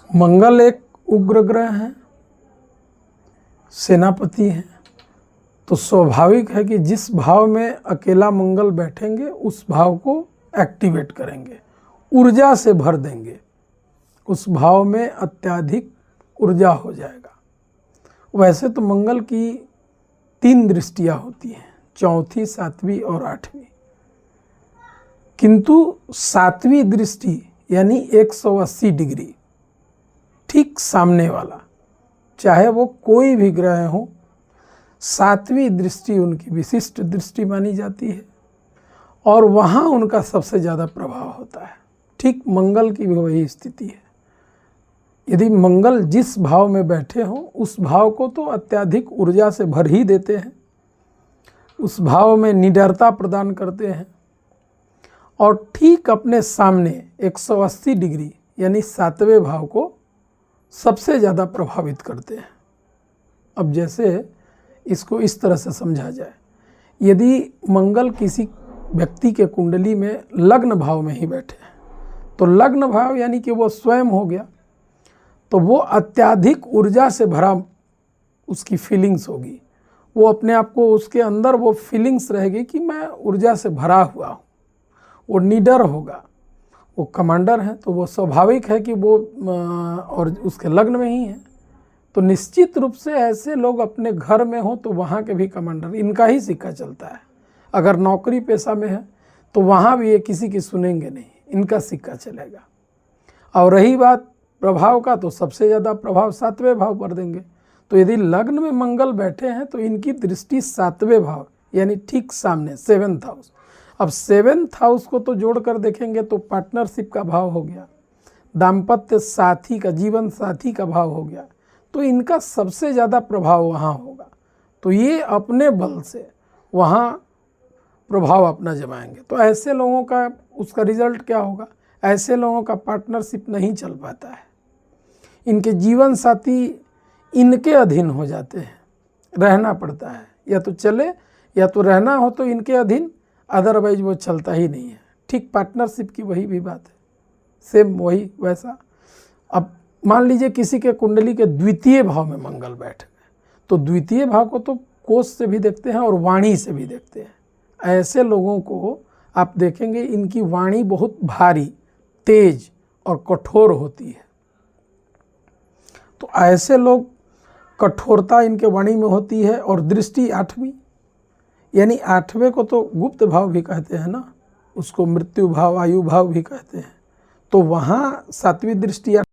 मंगल एक उग्र ग्रह है, सेनापति है, तो स्वाभाविक है कि जिस भाव में अकेला मंगल बैठेंगे उस भाव को एक्टिवेट करेंगे, ऊर्जा से भर देंगे, उस भाव में अत्यधिक ऊर्जा हो जाएगा। वैसे तो मंगल की 3 दृष्टियां होती हैं, चौथी, 7वीं और 8वीं, किंतु 7वीं दृष्टि यानी 180 डिग्री ठीक सामने वाला, चाहे वो कोई भी ग्रह हो, 7वीं दृष्टि उनकी विशिष्ट दृष्टि मानी जाती है और वहाँ उनका सबसे ज़्यादा प्रभाव होता है। ठीक मंगल की भी वही स्थिति है। यदि मंगल जिस भाव में बैठे हों उस भाव को तो अत्यधिक ऊर्जा से भर ही देते हैं, उस भाव में निडरता प्रदान करते हैं और ठीक अपने सामने 180 डिग्री यानी 7वें भाव को सबसे ज़्यादा प्रभावित करते हैं। अब जैसे इसको इस तरह से समझा जाए, यदि मंगल किसी व्यक्ति के कुंडली में लग्न भाव में ही बैठे हैं तो लग्न भाव यानी कि वो स्वयं हो गया, तो वो अत्यधिक ऊर्जा से भरा उसकी फीलिंग्स होगी, वो अपने आप को उसके अंदर वो फीलिंग्स रहेगी कि मैं ऊर्जा से भरा हुआ हूँ, वो निडर होगा, वो कमांडर है तो वो स्वाभाविक है कि वो और उसके लग्न में ही है, तो निश्चित रूप से ऐसे लोग अपने घर में हो तो वहाँ के भी कमांडर, इनका ही सिक्का चलता है। अगर नौकरी पेशा में है तो वहाँ भी ये किसी की सुनेंगे नहीं, इनका सिक्का चलेगा। और रही बात प्रभाव का, तो सबसे ज़्यादा प्रभाव 7वें भाव पर देंगे। तो यदि लग्न में मंगल बैठे हैं तो इनकी दृष्टि 7वें भाव यानी ठीक सामने 7th हाउस। अब 7th हाउस को तो जोड़कर देखेंगे तो पार्टनरशिप का भाव हो गया, दाम्पत्य साथी का, जीवन साथी का भाव हो गया, तो इनका सबसे ज़्यादा प्रभाव वहाँ होगा। तो ये अपने बल से वहाँ प्रभाव अपना जमाएंगे। तो ऐसे लोगों का उसका रिजल्ट क्या होगा? ऐसे लोगों का पार्टनरशिप नहीं चल पाता है, इनके जीवन साथी इनके अधीन हो जाते हैं, रहना पड़ता है, या तो चले या तो रहना हो तो इनके अधीन, अदरवाइज वो चलता ही नहीं है। ठीक पार्टनरशिप की वही भी बात है, सेम वही वैसा। अब मान लीजिए किसी के कुंडली के 2य भाव में मंगल बैठ गए, तो 2य भाव को तो कोष से भी देखते हैं और वाणी से भी देखते हैं। ऐसे लोगों को आप देखेंगे इनकी वाणी बहुत भारी, तेज और कठोर होती है। तो ऐसे लोग, कठोरता इनके वाणी में होती है। और दृष्टि 8वीं यानी 8वें को तो गुप्त भाव भी कहते हैं ना, उसको मृत्यु भाव, आयु भाव भी कहते हैं। तो वहाँ 7वीं दृष्टि